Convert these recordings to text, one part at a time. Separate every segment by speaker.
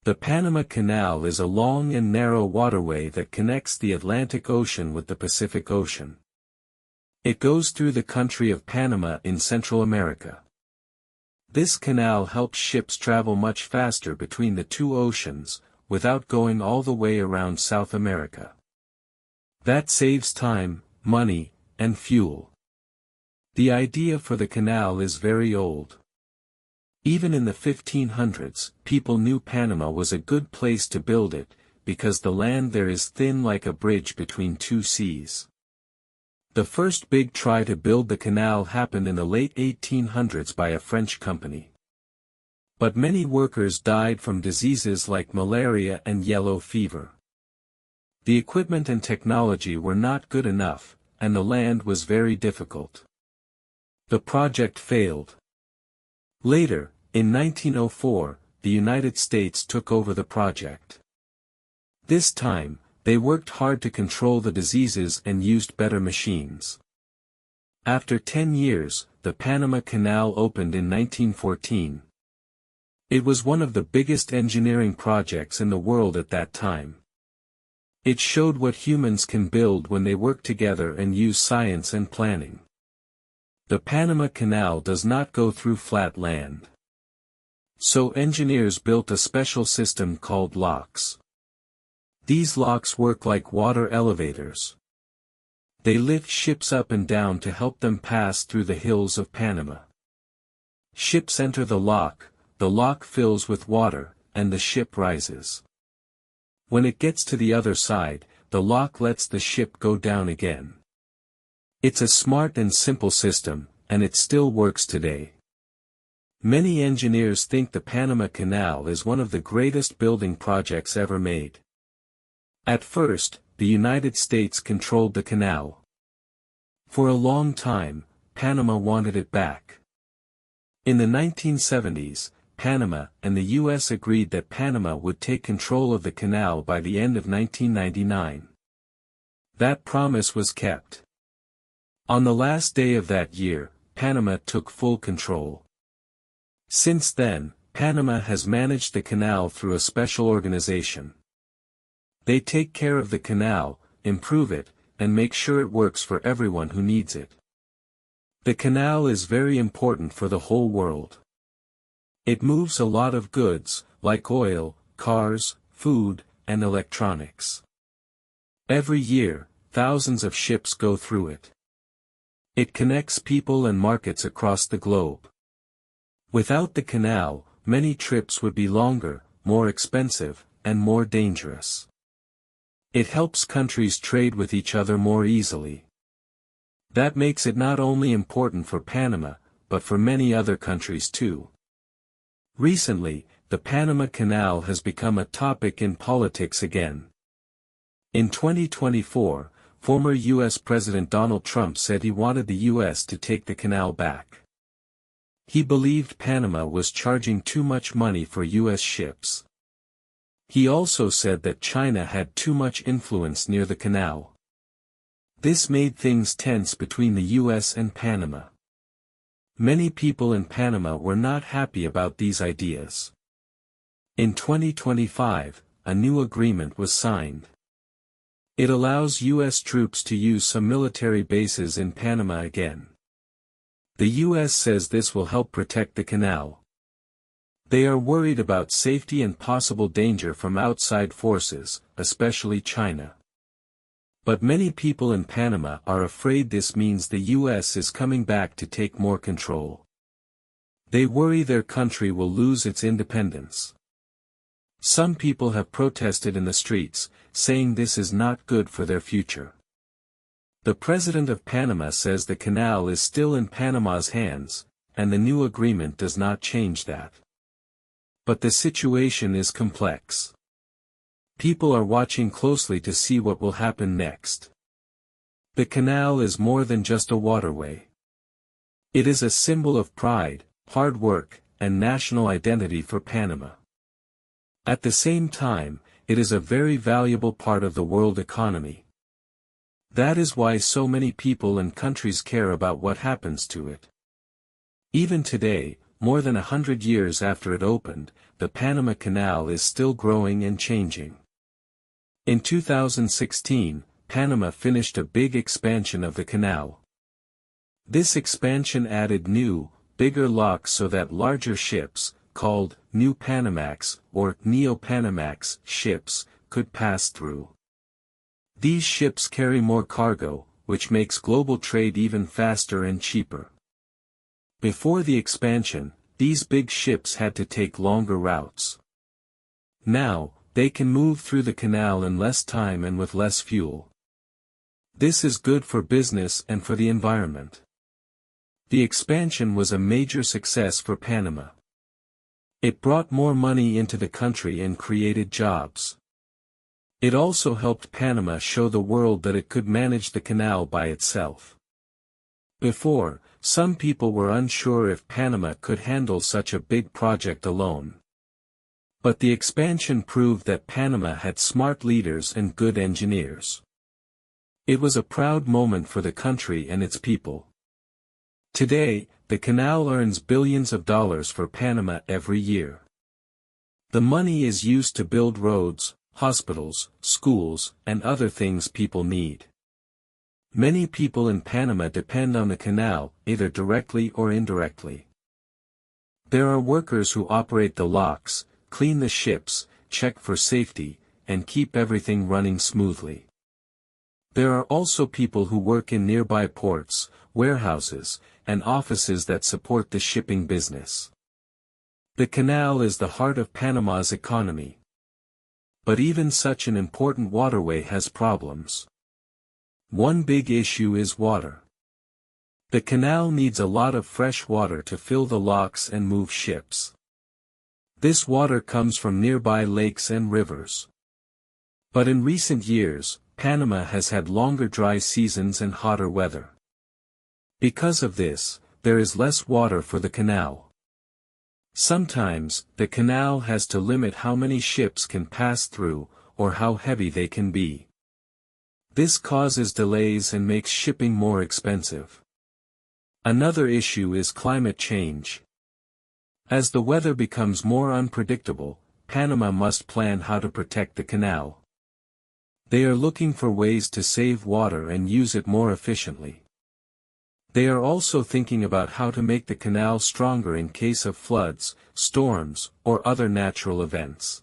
Speaker 1: The Panama Canal is a long and narrow waterway that connects the Atlantic Ocean with the Pacific Ocean. It goes through the country of Panama in Central America. This canal helps ships travel much faster between the two oceans, without going all the way around South America. That saves time, money, and fuel. The idea for the canal is very old. Even in the 1500s, people knew Panama was a good place to build it, because the land there is thin like a bridge between two seas. The first big try to build the canal happened in the late 1800s by a French company. But many workers died from diseases like malaria and yellow fever. The equipment and technology were not good enough, and the land was very difficult. The project failed. Later, in 1904, the United States took over the project. This time, they worked hard to control the diseases and used better machines. After 10 years, the Panama Canal opened in 1914. It was one of the biggest engineering projects in the world at that time. It showed what humans can build when they work together and use science and planning. The Panama Canal does not go through flat land. So engineers built a special system called locks. These locks work like water elevators. They lift ships up and down to help them pass through the hills of Panama. Ships enter the lock fills with water, and the ship rises. When it gets to the other side, the lock lets the ship go down again. It's a smart and simple system, and it still works today. Many engineers think the Panama Canal is one of the greatest building projects ever made. At first, the United States controlled the canal. For a long time, Panama wanted it back. In the 1970s, Panama and the U.S. agreed that Panama would take control of the canal by the end of 1999. That promise was kept. On the last day of that year, Panama took full control. Since then, Panama has managed the canal through a special organization. They take care of the canal, improve it, and make sure it works for everyone who needs it. The canal is very important for the whole world. It moves a lot of goods, like oil, cars, food, and electronics. Every year, thousands of ships go through it. It connects people and markets across the globe. Without the canal, many trips would be longer, more expensive, and more dangerous. It helps countries trade with each other more easily. That makes it not only important for Panama, but for many other countries too. Recently, the Panama Canal has become a topic in politics again. In 2024, former U.S. President Donald Trump said he wanted the U.S. to take the canal back. He believed Panama was charging too much money for U.S. ships. He also said that China had too much influence near the canal. This made things tense between the U.S. and Panama. Many people in Panama were not happy about these ideas. In 2025, a new agreement was signed. It allows U.S. troops to use some military bases in Panama again. The U.S. says this will help protect the canal. They are worried about safety and possible danger from outside forces, especially China. But many people in Panama are afraid this means the U.S. is coming back to take more control. They worry their country will lose its independence. Some people have protested in the streets, saying this is not good for their future. The president of Panama says the canal is still in Panama's hands, and the new agreement does not change that. But the situation is complex. People are watching closely to see what will happen next. The canal is more than just a waterway. It is a symbol of pride, hard work, and national identity for Panama. At the same time, it is a very valuable part of the world economy. That is why so many people and countries care about what happens to it. Even today, more than 100 years after it opened, the Panama Canal is still growing and changing. In 2016, Panama finished a big expansion of the canal. This expansion added new, bigger locks so that larger ships, called New Panamax or Neo-Panamax ships, could pass through. These ships carry more cargo, which makes global trade even faster and cheaper. Before the expansion, these big ships had to take longer routes. Now, they can move through the canal in less time and with less fuel. This is good for business and for the environment. The expansion was a major success for Panama. It brought more money into the country and created jobs. It also helped Panama show the world that it could manage the canal by itself. Before, some people were unsure if Panama could handle such a big project alone. But the expansion proved that Panama had smart leaders and good engineers. It was a proud moment for the country and its people. Today, the canal earns billions of dollars for Panama every year. The money is used to build roads, hospitals, schools, and other things people need. Many people in Panama depend on the canal, either directly or indirectly. There are workers who operate the locks, clean the ships, check for safety, and keep everything running smoothly. There are also people who work in nearby ports, warehouses, and offices that support the shipping business. The canal is the heart of Panama's economy. But even such an important waterway has problems. One big issue is water. The canal needs a lot of fresh water to fill the locks and move ships. This water comes from nearby lakes and rivers. But in recent years, Panama has had longer dry seasons and hotter weather. Because of this, there is less water for the canal. Sometimes, the canal has to limit how many ships can pass through, or how heavy they can be. This causes delays and makes shipping more expensive. Another issue is climate change. As the weather becomes more unpredictable, Panama must plan how to protect the canal. They are looking for ways to save water and use it more efficiently. They are also thinking about how to make the canal stronger in case of floods, storms, or other natural events.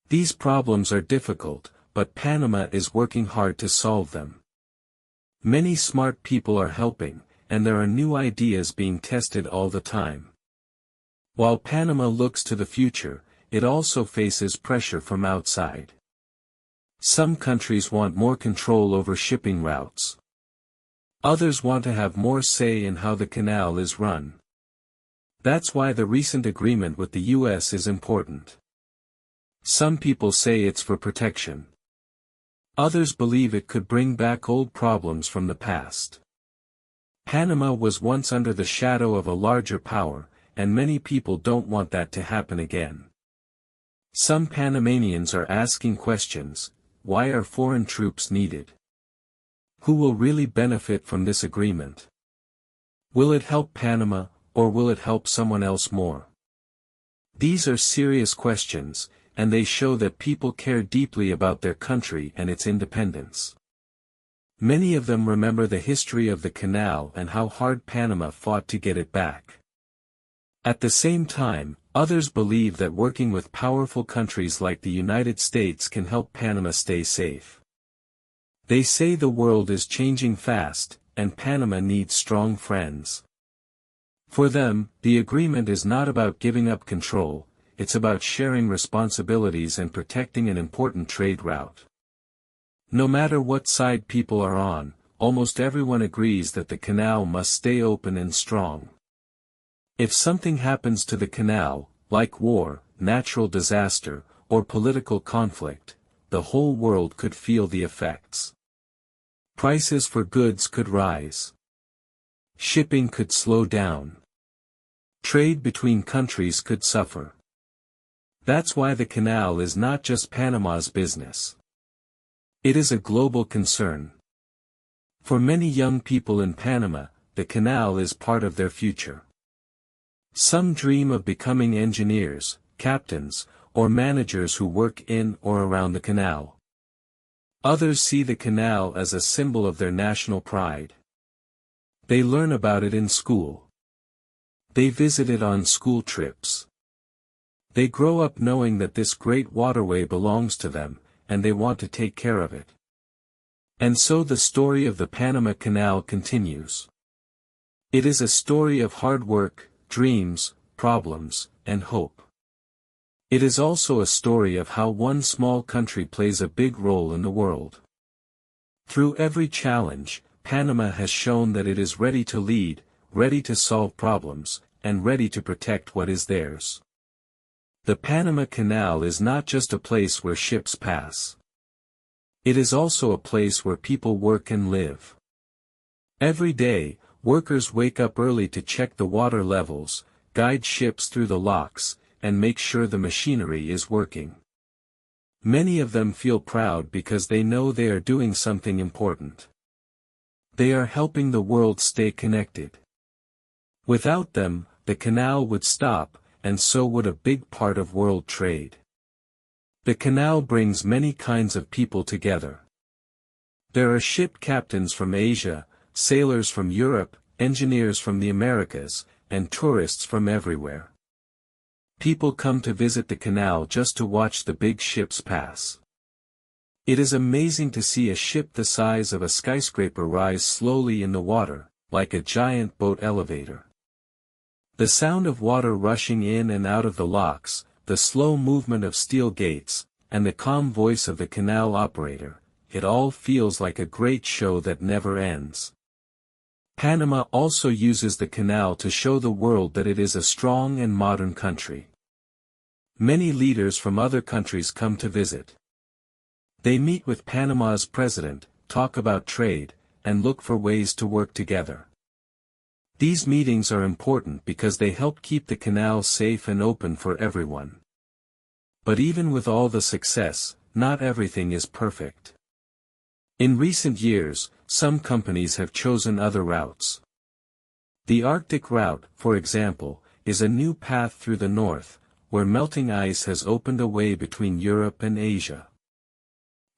Speaker 1: These problems are difficult, but Panama is working hard to solve them. Many smart people are helping, and there are new ideas being tested all the time. While Panama looks to the future, it also faces pressure from outside. Some countries want more control over shipping routes. Others want to have more say in how the canal is run. That's why the recent agreement with the US is important. Some people say it's for protection. Others believe it could bring back old problems from the past. Panama was once under the shadow of a larger power, and many people don't want that to happen again. Some Panamanians are asking questions: why are foreign troops needed? Who will really benefit from this agreement? Will it help Panama, or will it help someone else more? These are serious questions, and they show that people care deeply about their country and its independence. Many of them remember the history of the canal and how hard Panama fought to get it back. At the same time, others believe that working with powerful countries like the United States can help Panama stay safe. They say the world is changing fast, and Panama needs strong friends. For them, the agreement is not about giving up control, it's about sharing responsibilities and protecting an important trade route. No matter what side people are on, almost everyone agrees that the canal must stay open and strong. If something happens to the canal, like war, natural disaster, or political conflict, the whole world could feel the effects. Prices for goods could rise. Shipping could slow down. Trade between countries could suffer. That's why the canal is not just Panama's business. It is a global concern. For many young people in Panama, the canal is part of their future. Some dream of becoming engineers, captains, or managers who work in or around the canal. Others see the canal as a symbol of their national pride. They learn about it in school. They visit it on school trips. They grow up knowing that this great waterway belongs to them, and they want to take care of it. And so the story of the Panama Canal continues. It is a story of hard work, dreams, problems, and hope. It is also a story of how one small country plays a big role in the world. Through every challenge, Panama has shown that it is ready to lead, ready to solve problems, and ready to protect what is theirs. The Panama Canal is not just a place where ships pass. It is also a place where people work and live. Every day, workers wake up early to check the water levels, guide ships through the locks, and make sure the machinery is working. Many of them feel proud because they know they are doing something important. They are helping the world stay connected. Without them, the canal would stop, and so would a big part of world trade. The canal brings many kinds of people together. There are ship captains from Asia, sailors from Europe, engineers from the Americas, and tourists from everywhere. People come to visit the canal just to watch the big ships pass. It is amazing to see a ship the size of a skyscraper rise slowly in the water, like a giant boat elevator. The sound of water rushing in and out of the locks, the slow movement of steel gates, and the calm voice of the canal operator, it all feels like a great show that never ends. Panama also uses the canal to show the world that it is a strong and modern country. Many leaders from other countries come to visit. They meet with Panama's president, talk about trade, and look for ways to work together. These meetings are important because they help keep the canal safe and open for everyone. But even with all the success, not everything is perfect. In recent years, some companies have chosen other routes. The Arctic route, for example, is a new path through the north, where melting ice has opened a way between Europe and Asia.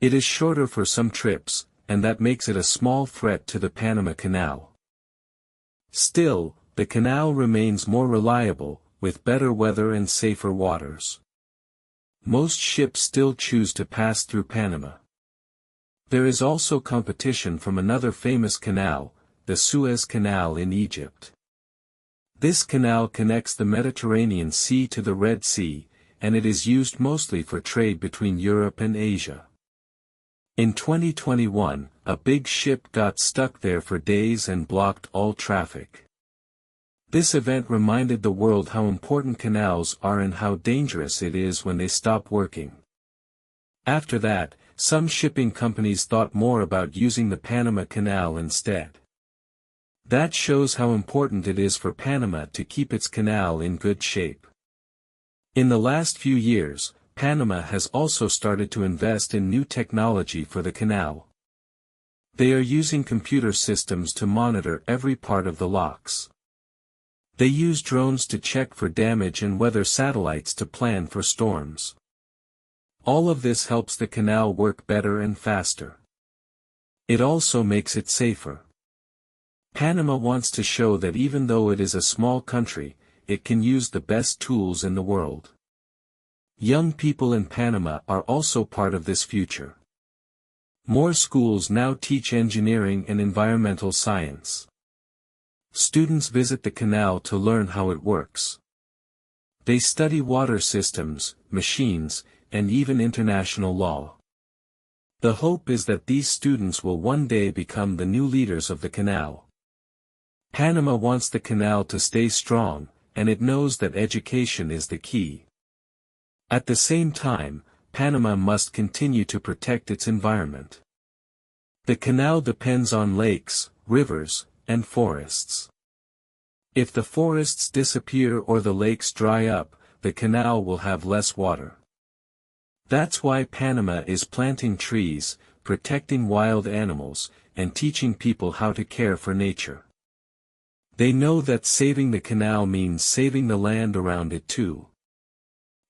Speaker 1: It is shorter for some trips, and that makes it a small threat to the Panama Canal. Still, the canal remains more reliable, with better weather and safer waters. Most ships still choose to pass through Panama. There is also competition from another famous canal, the Suez Canal in Egypt. This canal connects the Mediterranean Sea to the Red Sea, and it is used mostly for trade between Europe and Asia. In 2021, a big ship got stuck there for days and blocked all traffic. This event reminded the world how important canals are and how dangerous it is when they stop working. After that, some shipping companies thought more about using the Panama Canal instead. That shows how important it is for Panama to keep its canal in good shape. In the last few years, Panama has also started to invest in new technology for the canal. They are using computer systems to monitor every part of the locks. They use drones to check for damage and weather satellites to plan for storms. All of this helps the canal work better and faster. It also makes it safer. Panama wants to show that even though it is a small country, it can use the best tools in the world. Young people in Panama are also part of this future. More schools now teach engineering and environmental science. Students visit the canal to learn how it works. They study water systems, machines, and even international law. The hope is that these students will one day become the new leaders of the canal. Panama wants the canal to stay strong, and it knows that education is the key. At the same time, Panama must continue to protect its environment. The canal depends on lakes, rivers, and forests. If the forests disappear or the lakes dry up, the canal will have less water. That's why Panama is planting trees, protecting wild animals, and teaching people how to care for nature. They know that saving the canal means saving the land around it too.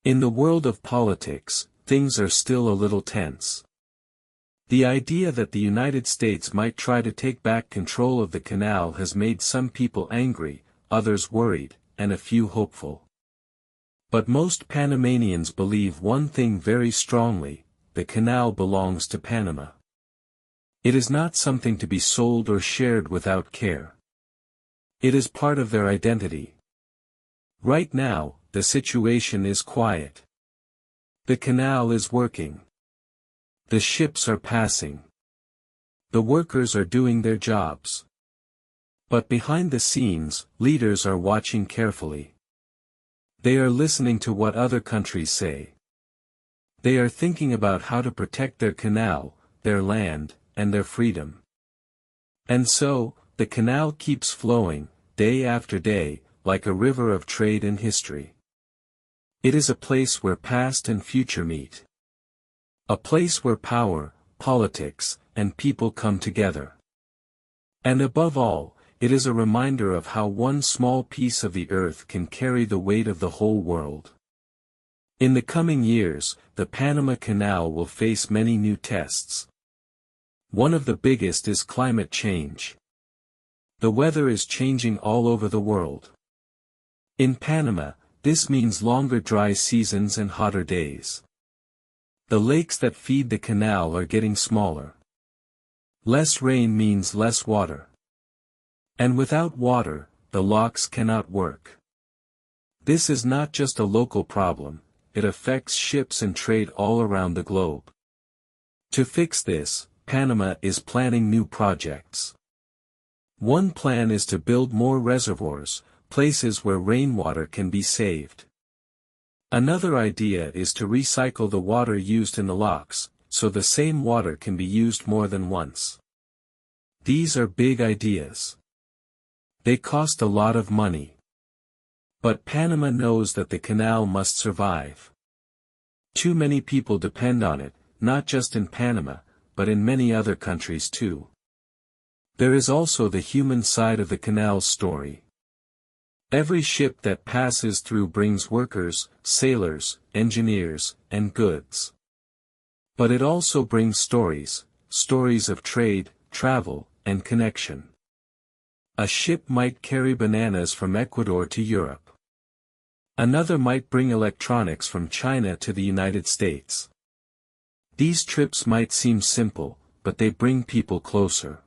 Speaker 1: In the world of politics, things are still a little tense. The idea that the United States might try to take back control of the canal has made some people angry, others worried, and a few hopeful. But most Panamanians believe one thing very strongly: the canal belongs to Panama. It is not something to be sold or shared without care. It is part of their identity. Right now, the situation is quiet. The canal is working. The ships are passing. The workers are doing their jobs. But behind the scenes, leaders are watching carefully. They are listening to what other countries say. They are thinking about how to protect their canal, their land, and their freedom. And so, the canal keeps flowing, day after day, like a river of trade and history. It is a place where past and future meet. A place where power, politics, and people come together. And above all, it is a reminder of how one small piece of the earth can carry the weight of the whole world. In the coming years, the Panama Canal will face many new tests. One of the biggest is climate change. The weather is changing all over the world. In Panama, this means longer dry seasons and hotter days. The lakes that feed the canal are getting smaller. Less rain means less water. And without water, the locks cannot work. This is not just a local problem, it affects ships and trade all around the globe. To fix this, Panama is planning new projects. One plan is to build more reservoirs, places where rainwater can be saved. Another idea is to recycle the water used in the locks, so the same water can be used more than once. These are big ideas. They cost a lot of money. But Panama knows that the canal must survive. Too many people depend on it, not just in Panama, but in many other countries too. There is also the human side of the canal's story. Every ship that passes through brings workers, sailors, engineers, and goods. But it also brings stories of trade, travel, and connection. A ship might carry bananas from Ecuador to Europe. Another might bring electronics from China to the United States. These trips might seem simple, but they bring people closer.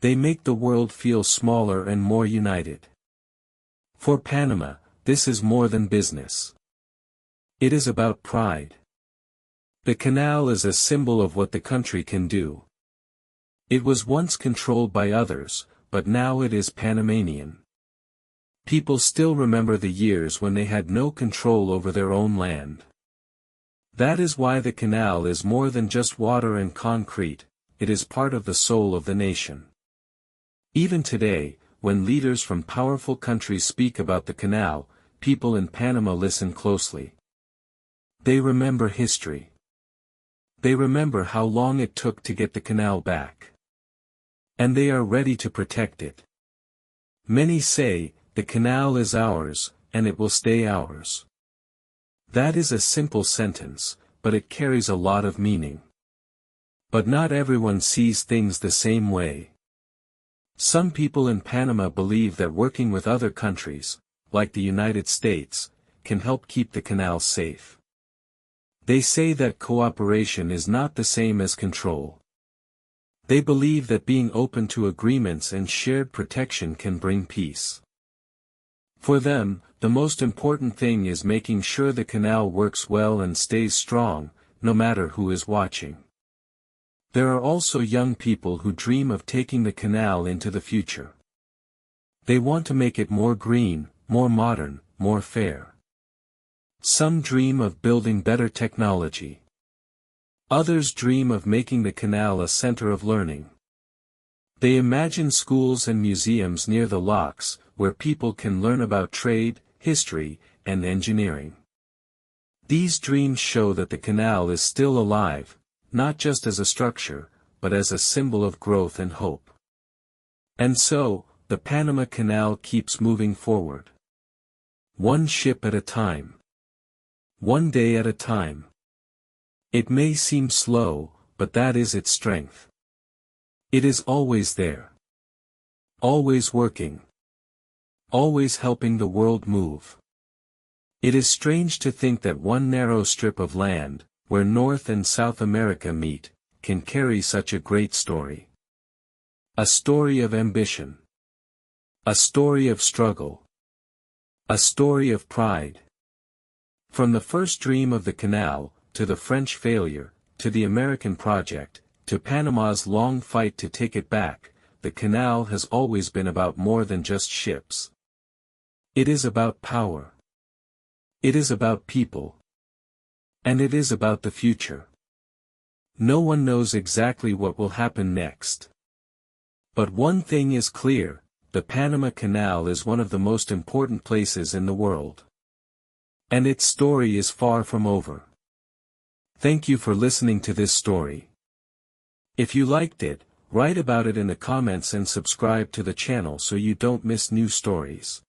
Speaker 1: They make the world feel smaller and more united. For Panama, this is more than business. It is about pride. The canal is a symbol of what the country can do. It was once controlled by others, but now it is Panamanian. People still remember the years when they had no control over their own land. That is why the canal is more than just water and concrete, it is part of the soul of the nation. Even today, when leaders from powerful countries speak about the canal, people in Panama listen closely. They remember history. They remember how long it took to get the canal back. And they are ready to protect it. Many say, the canal is ours, and it will stay ours. That is a simple sentence, but it carries a lot of meaning. But not everyone sees things the same way. Some people in Panama believe that working with other countries, like the United States, can help keep the canal safe. They say that cooperation is not the same as control. They believe that being open to agreements and shared protection can bring peace. For them, the most important thing is making sure the canal works well and stays strong, no matter who is watching. There are also young people who dream of taking the canal into the future. They want to make it more green, more modern, more fair. Some dream of building better technology. Others dream of making the canal a center of learning. They imagine schools and museums near the locks, where people can learn about trade, history, and engineering. These dreams show that the canal is still alive, not just as a structure, but as a symbol of growth and hope. And so, the Panama Canal keeps moving forward. One ship at a time. One day at a time. It may seem slow, but that is its strength. It is always there. Always working. Always helping the world move. It is strange to think that one narrow strip of land, where North and South America meet, can carry such a great story. A story of ambition. A story of struggle. A story of pride. From the first dream of the canal, to the French failure, to the American project, to Panama's long fight to take it back, the canal has always been about more than just ships. It is about power. It is about people. And it is about the future. No one knows exactly what will happen next. But one thing is clear, the Panama Canal is one of the most important places in the world. And its story is far from over. Thank you for listening to this story. If you liked it, write about it in the comments and subscribe to the channel so you don't miss new stories.